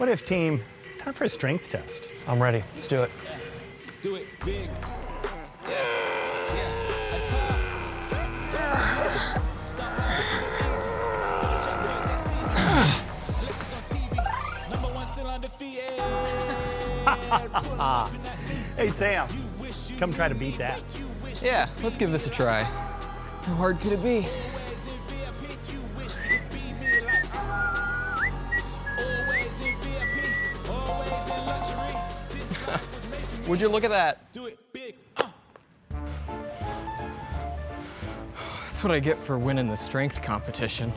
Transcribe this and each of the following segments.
What if, team? Time for a strength test. I'm ready. Let's do it. Do it big. Hey, Sam, come try to beat that. Yeah, let's give this a try. How hard could it be? Would you look at that? Do it big. That's what I get for winning the strength competition.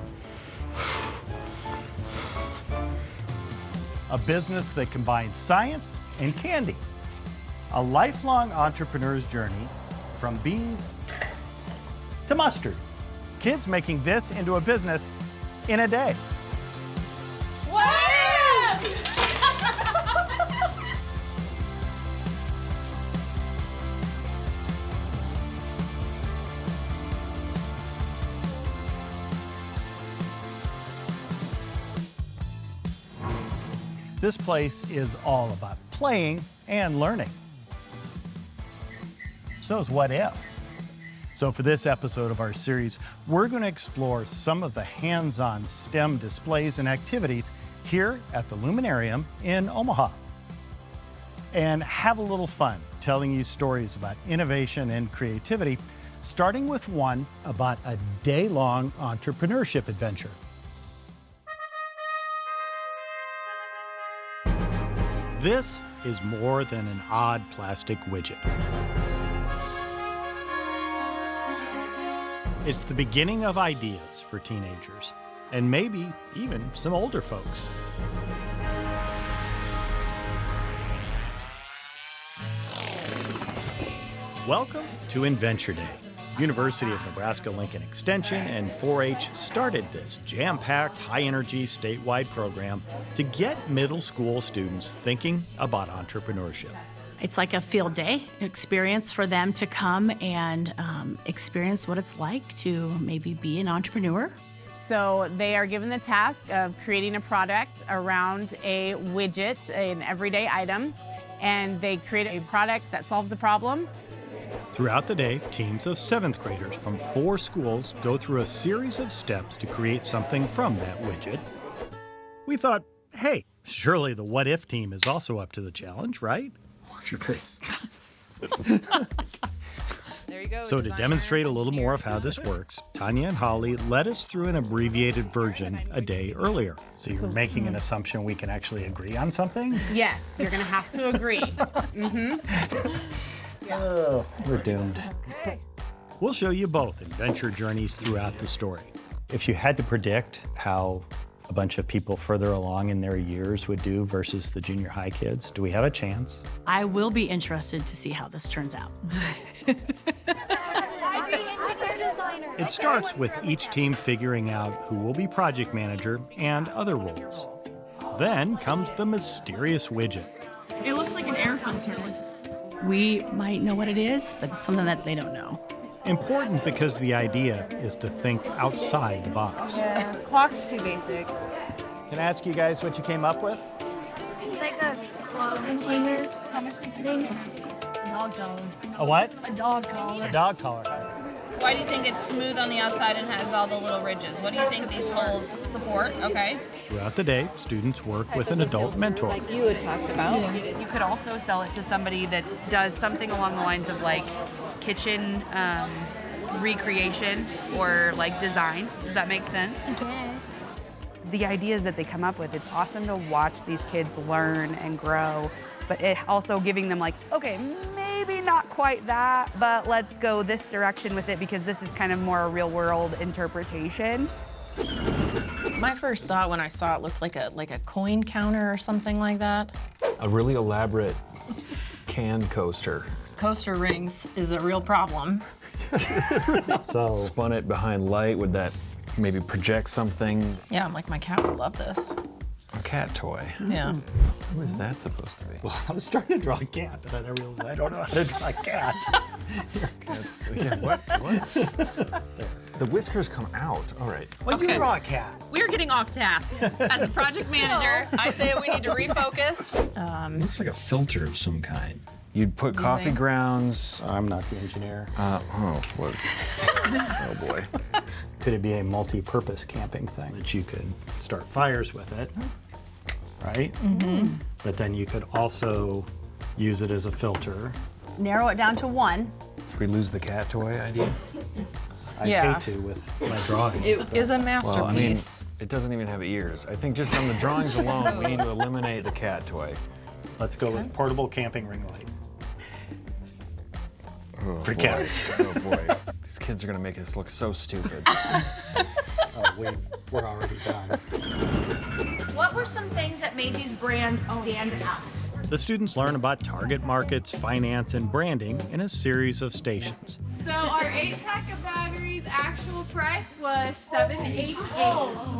A business that combines science and candy. A lifelong entrepreneur's journey from bees to mustard. Kids making this into a business in a day. This place is all about playing and learning. So is What If? So for this episode of our series, we're going to explore some of the hands-on STEM displays and activities here at the Luminarium in Omaha. And have a little fun telling you stories about innovation and creativity, starting with one about a day-long entrepreneurship adventure. This is more than an odd plastic widget. It's the beginning of ideas for teenagers, and maybe even some older folks. Welcome to Adventure Day. University of Nebraska-Lincoln Extension and 4-H started this jam-packed, high-energy statewide program to get middle school students thinking about entrepreneurship. It's like a field day experience for them to come and experience what it's like to maybe be an entrepreneur. So they are given the task of creating a product around a widget, an everyday item, and they create a product that solves a problem. Throughout the day, teams of 7th graders from 4 schools go through a series of steps to create something from that widget. We thought, hey, surely the What If team is also up to the challenge, right? Watch your face. There you go. So to demonstrate a little more of how this works, Tanya and Holly led us through an abbreviated version a day earlier. So you're making an assumption we can actually agree on something? Yes, you're gonna have to agree. Oh, we're doomed. We'll show you both adventure journeys throughout the story. If you had to predict how a bunch of people further along in their years would do versus the junior high kids, do we have a chance? I will be interested to see how this turns out. It starts with each team figuring out who will be project manager and other roles. Then comes the mysterious widget. It looks like an air filter. We might know what it is, but it's something that they don't know. Important because the idea is to think outside the box. Yeah, clock's too basic. Can I ask you guys what you came up with? It's like a clothing hanger thing. Dog collar. A what? A dog collar. A dog collar. Why do you think it's smooth on the outside and has all the little ridges? What do you think these holes support? Okay. Throughout the day, students work with an adult mentor. Like you had talked about. Yeah. You could also sell it to somebody that does something along the lines of like kitchen recreation or like design. Does that make sense? Yes. The ideas that they come up with, it's awesome to watch these kids learn and grow, but it also giving them like, okay, maybe not quite that, but let's go this direction with it because this is kind of more a real world interpretation. My first thought when I saw it looked like a coin counter or something like that. A really elaborate can coaster. Coaster rings is a real problem. So spun it behind light, would that maybe project something? Yeah, I'm like, my cat would love this. A cat toy. Yeah. Who is that supposed to be? Well, I was starting to draw a cat, but then I realized I don't know how to draw a cat. That's, yeah, what? There. The whiskers come out. All right. Well, you draw a cat. We're getting off task. As a project manager, I say we need to refocus. Looks like a filter of some kind. You'd put coffee grounds. I'm not the engineer. Oh, what? Oh boy. Could it be a multi-purpose camping thing that you could start fires with it, right? Mm-hmm. But then you could also use it as a filter. Narrow it down to one. If we lose the cat toy idea? I hate to with my drawing. It is a masterpiece. Well, I mean, it doesn't even have ears. I think just on the drawings alone, we need to eliminate the cat toy. Let's go with portable camping ring light. Oh, For boy. cats. Oh boy. These kids are gonna make us look so stupid. Oh, we're already done. What were some things that made these brands stand out? The students learn about target markets, finance, and branding in a series of stations. So our 8-pack of batteries actual price was $788.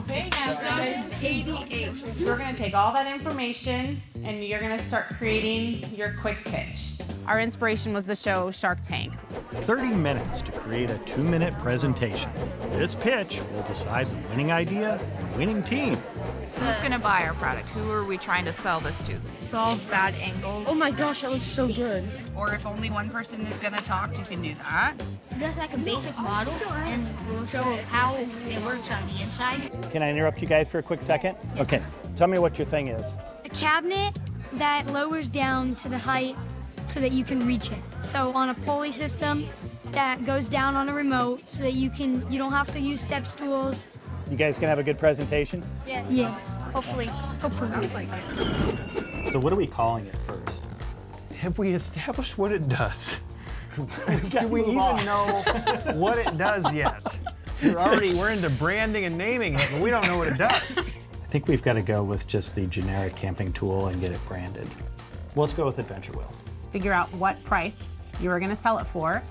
$788. We're gonna take all that information and you're gonna start creating your quick pitch. Our inspiration was the show Shark Tank. 30 minutes to create a 2-minute presentation. This pitch will decide the winning idea and winning team. Who's gonna buy our product? Who are we trying to sell this to? Solve bad angles. Oh my gosh, that looks so good. Or if only one person is gonna talk, you can do that. That's like a basic model, and we'll show how it works on the inside. Can I interrupt you guys for a quick second? Okay, tell me what your thing is. A cabinet that lowers down to the height so that you can reach it. So on a pulley system that goes down on a remote so that you don't have to use step stools. You guys gonna have a good presentation? Yes, hopefully. Hopefully. So what are we calling it first? Have we established what it does? Do we even know what it does yet? We're into branding and naming it, but we don't know what it does. I think we've got to go with just the generic camping tool and get it branded. Let's go with Adventure Wheel. Figure out what price you are gonna sell it for.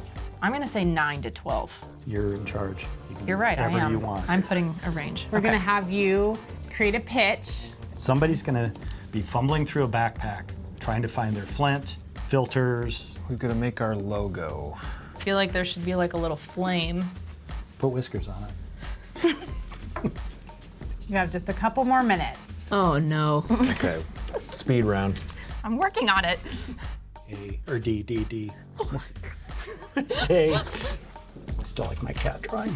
I'm gonna say 9 to 12. You're in charge. You can You're do right, I whatever am. you want. I'm putting a range. We're gonna have you create a pitch. Somebody's gonna be fumbling through a backpack, trying to find their flint, filters. We've got to make our logo. I feel like there should be like a little flame. Put whiskers on it. You have just a couple more minutes. Oh no. Okay, speed round. I'm working on it. A or D. A. I still like my cat drawing.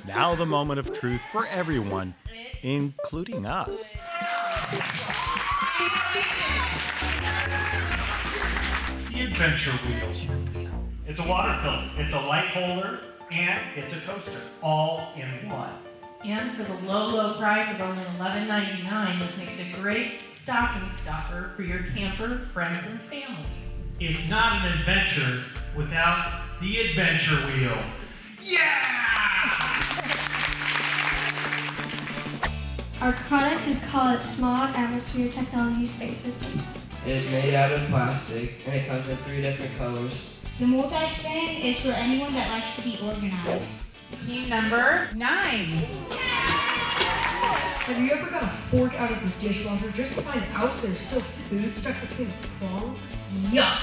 Now the moment of truth for everyone, including us. The Adventure Wheel. It's a water filter, it's a light holder, and it's a coaster, all in one. And for the low price of only $11.99, this makes a great stocking stuffer for your camper, friends, and family. It's not an adventure without the Adventure Wheel. Our product is called Small Atmosphere Technology Space Systems. It is made out of plastic and it comes in 3 different colors. The multi-span is for anyone that likes to be organized. Team number 9. Have you ever got a fork out of the dishwasher just to find out there's still food stuck between the prongs? Yuck!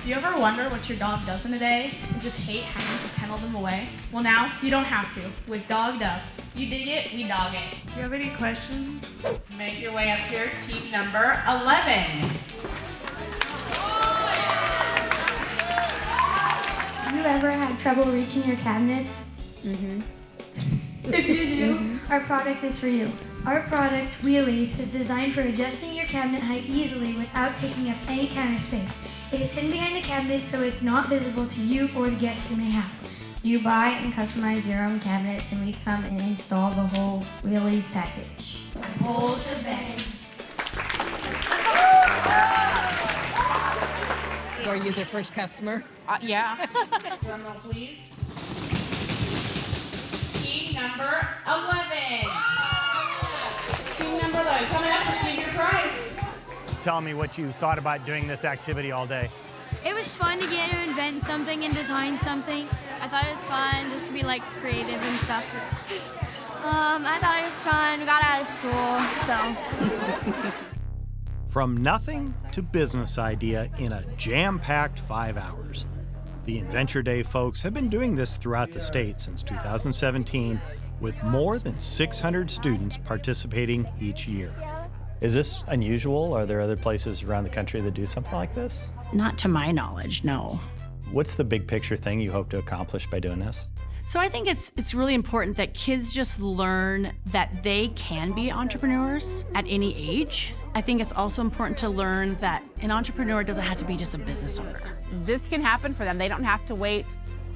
Do you ever wonder what your dog does in a day and just hate having to kennel them away? Well, now you don't have to. With Dogged Up, you dig it, we dog it. Do you have any questions? Make your way up here, team number 11. Have you ever had trouble reaching your cabinets? Mm-hmm. If you do, our product is for you. Our product, Wheelies, is designed for adjusting your cabinet height easily without taking up any counter space. It is hidden behind the cabinet so it's not visible to you or the guests you may have. You buy and customize your own cabinets and we come and install the whole Wheelies package. Whole shebang. So are you their first customer? Yeah. Drum roll, please. Team number 11. Team number 11, coming up and see your prize. Tell me what you thought about doing this activity all day. It was fun to get to invent something and design something. I thought it was fun just to be like creative and stuff. I thought it was fun. We got out of school, so. From nothing to business idea in a jam-packed 5 hours. The Adventure Day folks have been doing this throughout the state since 2017, with more than 600 students participating each year. Is this unusual? Are there other places around the country that do something like this? Not to my knowledge, no. What's the big picture thing you hope to accomplish by doing this? So I think it's really important that kids just learn that they can be entrepreneurs at any age. I think it's also important to learn that an entrepreneur doesn't have to be just a business owner. This can happen for them. They don't have to wait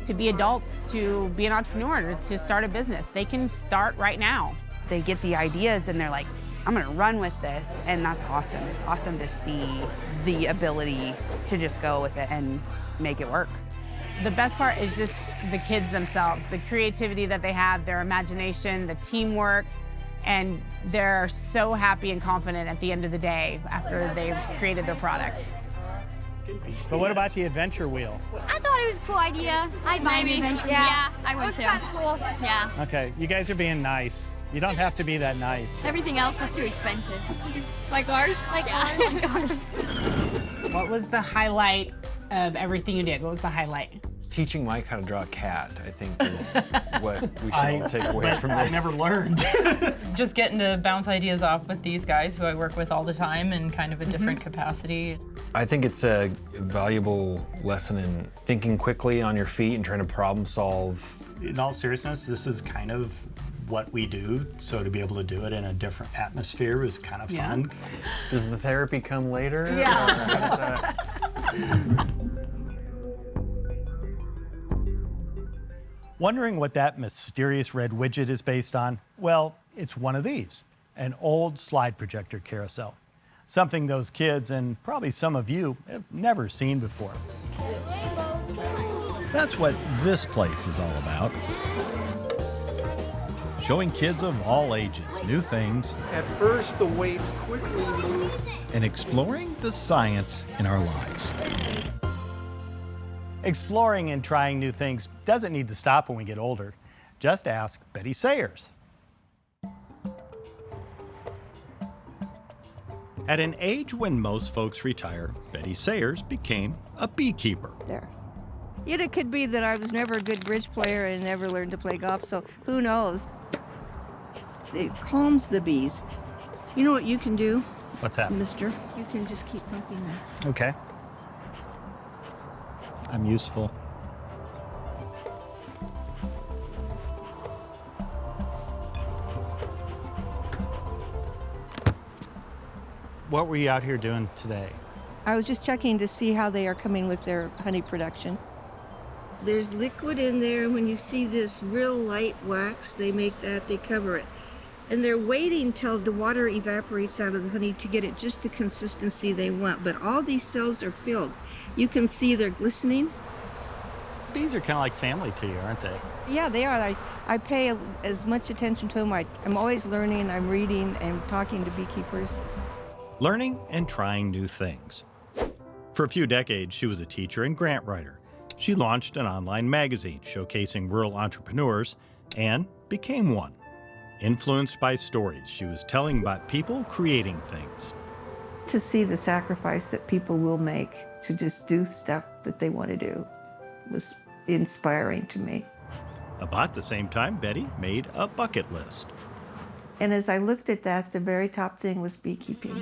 to be adults to be an entrepreneur, or to start a business. They can start right now. They get the ideas and they're like, I'm gonna run with this, and that's awesome. It's awesome to see the ability to just go with it and make it work. The best part is just the kids themselves, the creativity that they have, their imagination, the teamwork, and they're so happy and confident at the end of the day after they've created their product. But what about the adventure wheel? I thought it was a cool idea. I'd buy an adventure wheel. Yeah, I would too. Cool. Yeah. Okay, you guys are being nice. You don't have to be that nice. Everything else is too expensive. Like ours? Like ours. What was the highlight of everything you did? What was the highlight? Teaching Mike how to draw a cat, I think, is what we should all take away from this. I never learned. Just getting to bounce ideas off with these guys who I work with all the time in kind of a different capacity. I think it's a valuable lesson in thinking quickly on your feet and trying to problem solve. In all seriousness, this is kind of what we do, so to be able to do it in a different atmosphere is kind of fun. Does the therapy come later? Yeah. Wondering what that mysterious red widget is based on? Well, it's one of these, an old slide projector carousel. Something those kids, and probably some of you, have never seen before. That's what this place is all about. Showing kids of all ages new things. At first, the weights quickly move. And exploring the science in our lives. Exploring and trying new things doesn't need to stop when we get older. Just ask Betty Sayers. At an age when most folks retire, Betty Sayers became a beekeeper. There. Yet it could be that I was never a good bridge player and never learned to play golf, so who knows? It calms the bees. You know what you can do? What's that? Mister? You can just keep pumping that. Okay. I'm useful. What were you out here doing today? I was just checking to see how they are coming with their honey production. There's liquid in there. When you see this real light wax, they make that, they cover it. And they're waiting till the water evaporates out of the honey to get it just the consistency they want. But all these cells are filled. You can see they're glistening. Bees are kind of like family to you, aren't they? Yeah, they are. I pay as much attention to them. I'm always learning, I'm reading and talking to beekeepers. Learning and trying new things. For a few decades, she was a teacher and grant writer. She launched an online magazine showcasing rural entrepreneurs and became one. Influenced by stories she was telling about people creating things. To see the sacrifice that people will make to just do stuff that they want to do was inspiring to me. About the same time, Betty made a bucket list. And as I looked at that, the very top thing was beekeeping.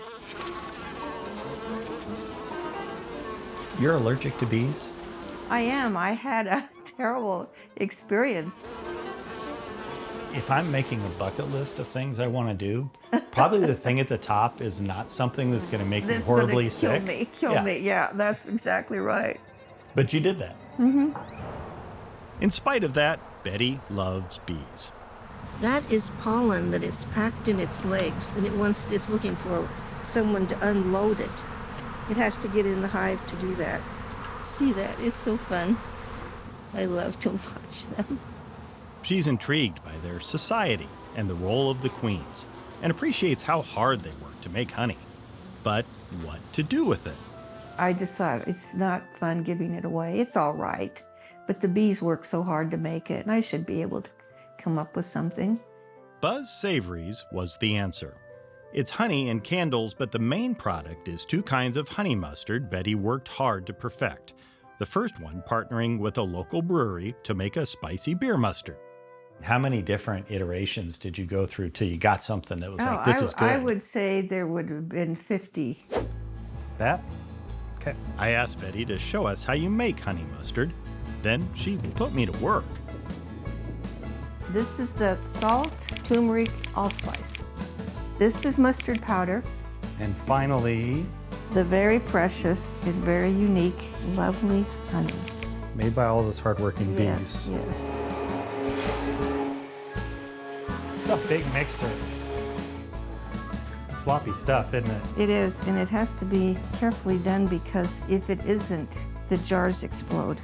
You're allergic to bees? I am. I had a terrible experience. If I'm making a bucket list of things I want to do, probably the thing at the top is not something that's going to make me horribly sick. Kill me. Yeah, that's exactly right. But you did that. Mm-hmm. In spite of that, Betty loves bees. That is pollen that is packed in its legs, and it's looking for someone to unload it. It has to get in the hive to do that. See that? It's so fun. I love to watch them. She's intrigued by their society and the role of the queens, and appreciates how hard they work to make honey. But what to do with it? I just thought, it's not fun giving it away. It's all right. But the bees work so hard to make it, and I should be able to come up with something. Buzz Savories was the answer. It's honey and candles, but the main product is 2 kinds of honey mustard Betty worked hard to perfect. The first one partnering with a local brewery to make a spicy beer mustard. How many different iterations did you go through till you got something that was like, this is good? I would say there would have been 50. That? Okay. I asked Betty to show us how you make honey mustard. Then she put me to work. This is the salt, turmeric, allspice. This is mustard powder. And finally, the very precious and very unique, lovely honey. Made by all those hardworking bees. Yes. It's a big mixer. Sloppy stuff, isn't it? It is, and it has to be carefully done because if it isn't, the jars explode.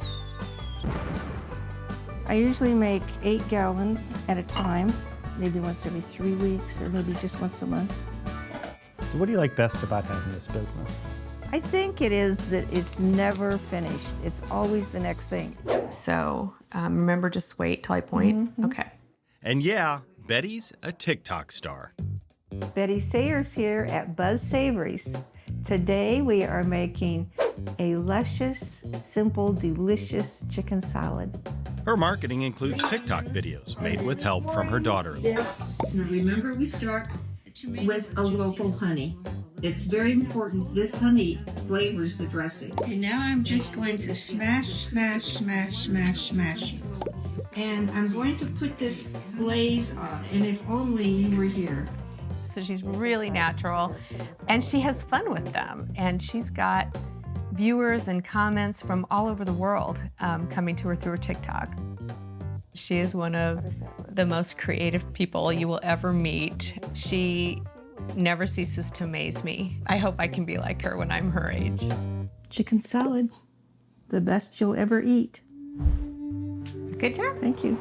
I usually make 8 gallons at a time, maybe once every 3 weeks or maybe just once a month. So what do you like best about having this business? I think it is that it's never finished. It's always the next thing. So remember, just wait till I point. Mm-hmm. Okay. And yeah, Betty's a TikTok star. Betty Sayers here at Buzz Savories. Today we are making a luscious, simple, delicious chicken salad. Her marketing includes TikTok videos made with help from her daughter. Yes. Now remember, we start with a local honey. It's very important. This honey flavors the dressing. And now I'm just going to smash, smash, smash, smash, smash. And I'm going to put this glaze on, and if only you were here. So she's really natural, and she has fun with them. And she's got viewers and comments from all over the world coming to her through her TikTok. She is one of the most creative people you will ever meet. She never ceases to amaze me. I hope I can be like her when I'm her age. Chicken salad, the best you'll ever eat. Good job. Thank you.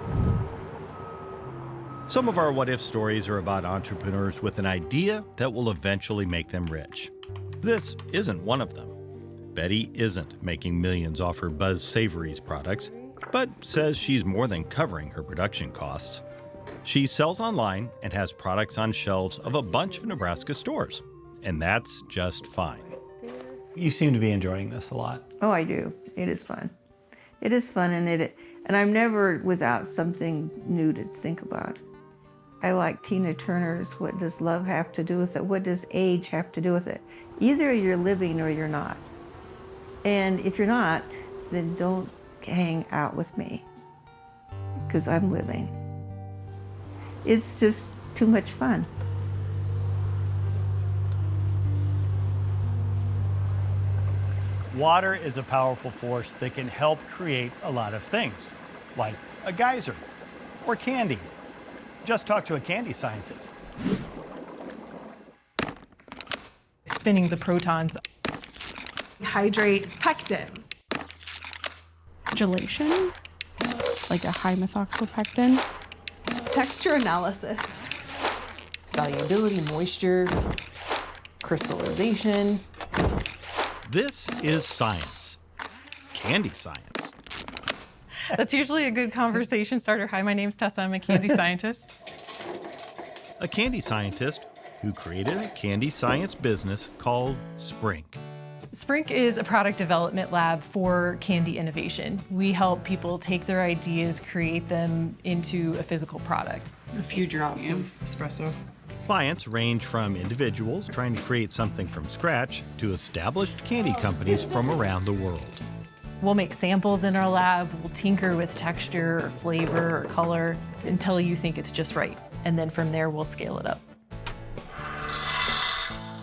Some of our What If stories are about entrepreneurs with an idea that will eventually make them rich. This isn't one of them. Betty isn't making millions off her Buzz Savories products, but says she's more than covering her production costs. She sells online and has products on shelves of a bunch of Nebraska stores, and that's just fine. You seem to be enjoying this a lot. Oh, I do. It is fun. It is fun, and I'm never without something new to think about. I like Tina Turner's What Does Love Have to Do with It? What does age have to do with it? Either you're living or you're not. And if you're not, then don't hang out with me, because I'm living. It's just too much fun. Water is a powerful force that can help create a lot of things, like a geyser or candy. Just talk to a candy scientist. Spinning the protons. Hydrate pectin. Gelation, like a high methoxypectin. Texture analysis. Solubility, moisture, crystallization. This is science. Candy science. That's usually a good conversation starter. Hi, my name's Tessa. I'm a candy scientist. A candy scientist who created a candy science business called Sprink. Sprink is a product development lab for candy innovation. We help people take their ideas, create them into a physical product. A few drops of espresso. Clients range from individuals trying to create something from scratch to established candy companies from around the world. We'll make samples in our lab, we'll tinker with texture or flavor or color until you think it's just right. And then from there, we'll scale it up.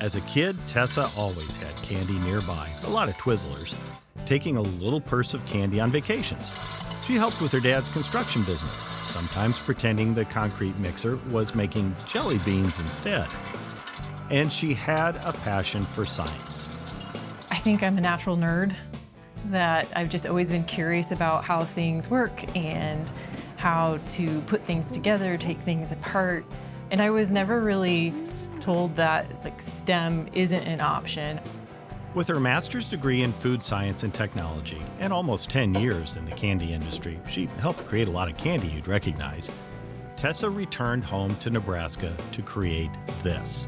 As a kid, Tessa always had candy nearby, a lot of Twizzlers, taking a little purse of candy on vacations. She helped with her dad's construction business, sometimes pretending the concrete mixer was making jelly beans instead. And she had a passion for science. I think I'm a natural nerd, that I've just always been curious about how things work and how to put things together, take things apart. And I was never really told that STEM isn't an option. With her master's degree in food science and technology and almost 10 years in the candy industry, she helped create a lot of candy you'd recognize. Tessa returned home to Nebraska to create this.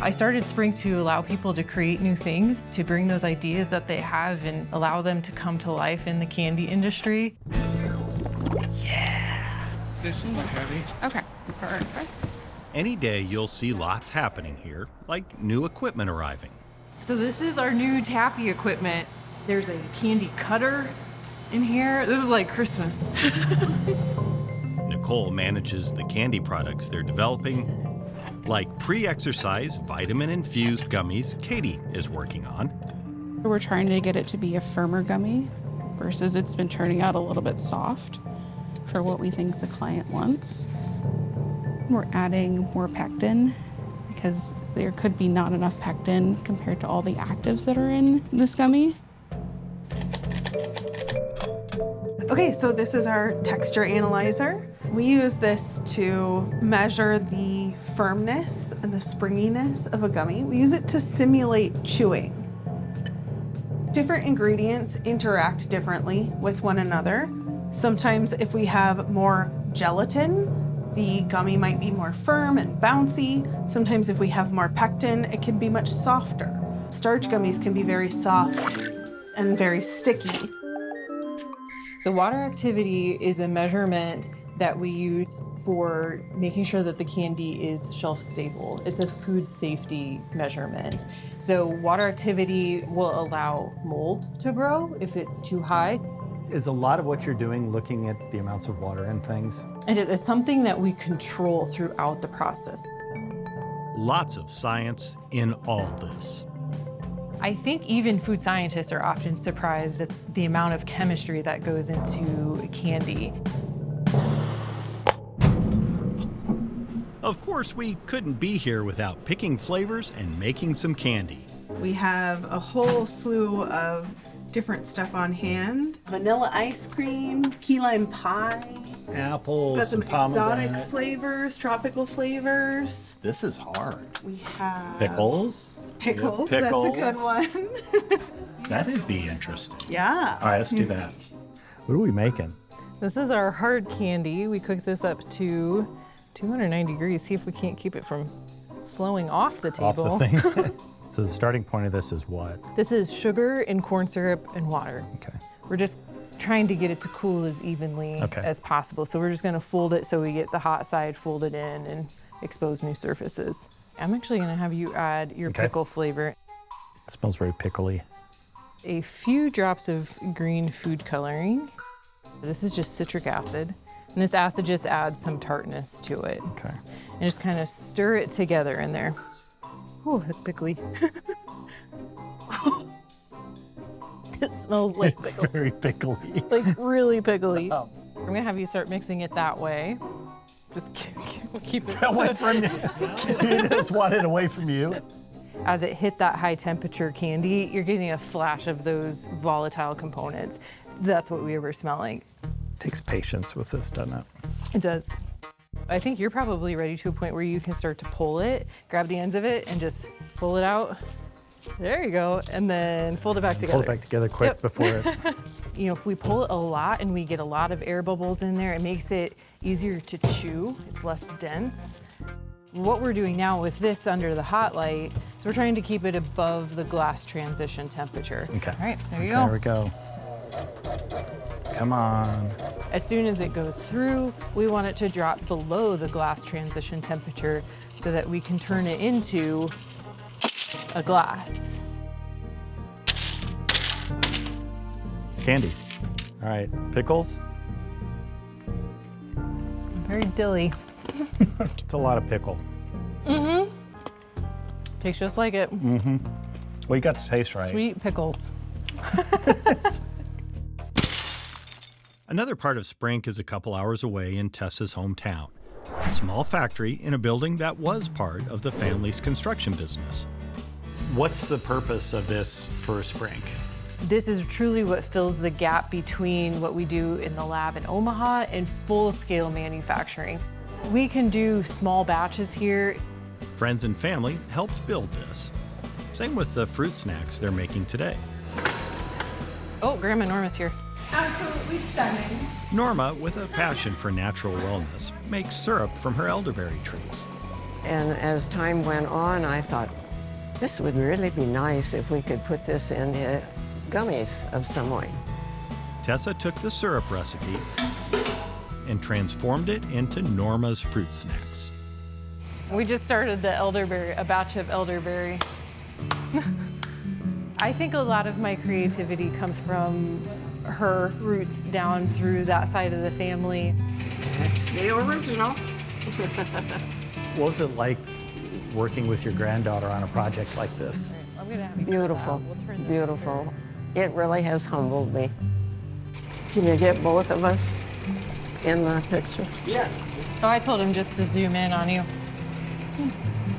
I started Sprink to allow people to create new things, to bring those ideas that they have and allow them to come to life in the candy industry. This is the heavy. Okay, perfect. Any day you'll see lots happening here, like new equipment arriving. So this is our new taffy equipment. There's a candy cutter in here. This is like Christmas. Nicole manages the candy products they're developing, like pre-exercise vitamin-infused gummies Katie is working on. We're trying to get it to be a firmer gummy versus it's been turning out a little bit soft for what we think the client wants. We're adding more pectin because there could be not enough pectin compared to all the actives that are in this gummy. Okay, so this is our texture analyzer. We use this to measure the firmness and the springiness of a gummy. We use it to simulate chewing. Different ingredients interact differently with one another. Sometimes if we have more gelatin, the gummy might be more firm and bouncy. Sometimes if we have more pectin, it can be much softer. Starch gummies can be very soft and very sticky. So water activity is a measurement that we use for making sure that the candy is shelf stable. It's a food safety measurement. So water activity will allow mold to grow if it's too high. Is a lot of what you're doing looking at the amounts of water in things? And it is something that we control throughout the process. Lots of science in all this. I think even food scientists are often surprised at the amount of chemistry that goes into candy. Of course, we couldn't be here without picking flavors and making some candy. We have a whole slew of different stuff on hand. Vanilla ice cream, key lime pie. Apples, Got some and exotic pomegranate. flavors, tropical flavors. This is hard. We have Pickles. Pickles, Yeah, that's a pickles. good one. That'd be interesting. Yeah. All right, let's do that. What are we making? This is our hard candy. We cook this up to 290 degrees. See if we can't keep it from flowing off the table. Off the thing. So the starting point of this is what? This is sugar and corn syrup and water. Okay. We're just trying to get it to cool as evenly as possible. So we're just gonna fold it so we get the hot side folded in and expose new surfaces. I'm actually gonna have you add your pickle flavor. It smells very pickly. A few drops of green food coloring. This is just citric acid. And this acid just adds some tartness to it. Okay. And just kind of stir it together in there. Oh, that's pickly. It smells like It's pickles. very pickly. Like really pickly. I'm gonna have you start mixing it that way. Just keep it. Away from you. You just want it away from you. As it hit that high temperature candy, you're getting a flash of those volatile components. That's what we were smelling. Takes patience with this, doesn't it? It does. I think you're probably ready to a point where you can start to pull it, grab the ends of it, and just pull it out. There you go, and then fold it back together. Pull it back together quick Yep. before it. You know, if we pull it a lot and we get a lot of air bubbles in there, it makes it easier to chew. It's less dense. What we're doing now with this under the hot light is we're trying to keep it above the glass transition temperature. Okay. All right, there you There go. we go. Come on. As soon as it goes through, we want it to drop below the glass transition temperature so that we can turn it into a glass. It's candy. All right, pickles. Very dilly. It's a lot of pickle. Mm-hmm. Tastes just like it. Mm-hmm. Well, you got the taste right. Sweet pickles. Another part of Sprink is a couple hours away in Tessa's hometown. A small factory in a building that was part of the family's construction business. What's the purpose of this for Sprink? This is truly what fills the gap between what we do in the lab in Omaha and full-scale manufacturing. We can do small batches here. Friends and family helped build this. Same with the fruit snacks they're making today. Oh, Grandma Norma's here. Absolutely stunning. Norma, with a passion for natural wellness, makes syrup from her elderberry trees. And as time went on, I thought, this would really be nice if we could put this into gummies of some way. Tessa took the syrup recipe and transformed it into Norma's fruit snacks. We just started a batch of elderberry. I think a lot of my creativity comes from her roots down through that side of the family. It's the original. What was it like working with your granddaughter on a project like this? Beautiful, beautiful. It really has humbled me. Can you get both of us in the picture? Yeah. So I told him just to zoom in on you.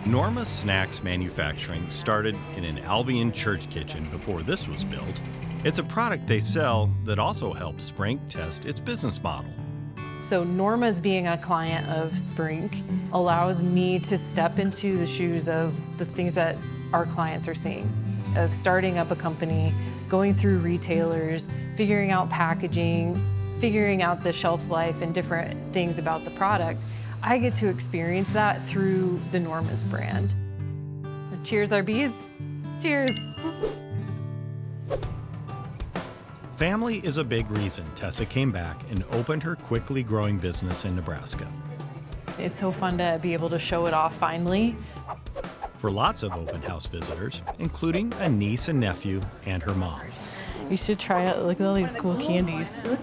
Norma's Snacks Manufacturing started in an Albion church kitchen before this was built. It's a product they sell that also helps Sprink test its business model. So Norma's being a client of Sprink allows me to step into the shoes of the things that our clients are seeing, of starting up a company, going through retailers, figuring out packaging, figuring out the shelf life and different things about the product. I get to experience that through the Norma's brand. Cheers, RBs. Cheers. Family is a big reason Tessa came back and opened her quickly growing business in Nebraska. It's so fun to be able to show it off finally. For lots of open house visitors, including a niece and nephew and her mom. You should try it. Look at all these cool candies. Is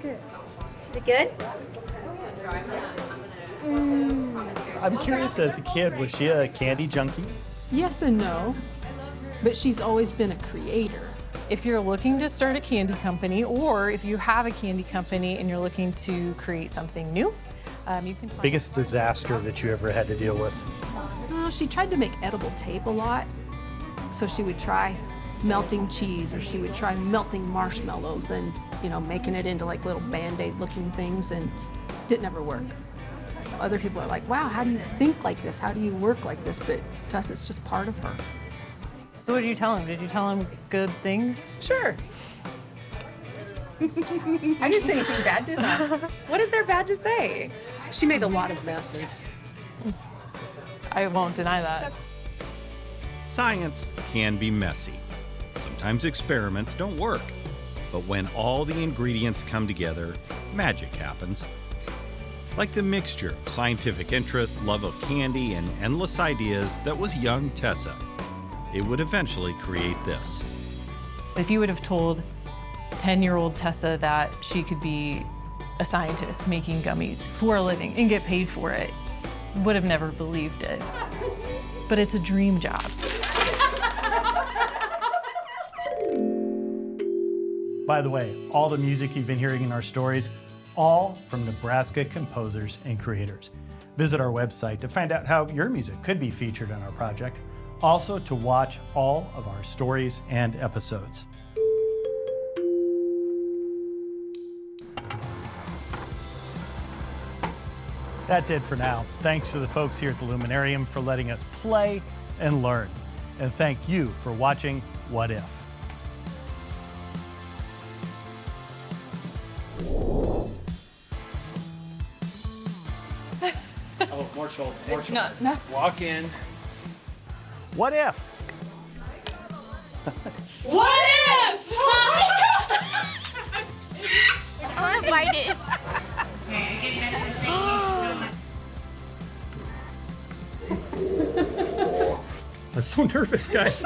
it good? I'm curious, as a kid, was she a candy junkie? Yes and no, but she's always been a creator. If you're looking to start a candy company, or if you have a candy company and you're looking to create something new, you can find Biggest disaster that you ever had to deal with? She tried to make edible tape a lot. So she would try melting cheese, or she would try melting marshmallows and, making it into like little Band-Aid looking things, and it didn't ever work. Other people are like, wow, how do you think like this? How do you work like this? But to us, it's just part of her. So what did you tell him? Did you tell him good things? Sure. I didn't say anything bad, did I? What is there bad to say? She made a lot of messes. I won't deny that. Science can be messy. Sometimes experiments don't work. But when all the ingredients come together, magic happens. Like the mixture of scientific interest, love of candy, and endless ideas that was young Tessa. It would eventually create this. If you would have told 10-year-old Tessa that she could be a scientist making gummies for a living and get paid for it, would have never believed it. But it's a dream job. By the way, all the music you've been hearing in our stories, all from Nebraska composers and creators. Visit our website to find out how your music could be featured on our project. Also to watch all of our stories and episodes. That's it for now. Thanks to the folks here at the Luminarium for letting us play and learn. And thank you for watching What If? Oh, more shoulder, more shoulder. No. Walk in. What if? What if? I want to bite it. I'm so nervous, guys.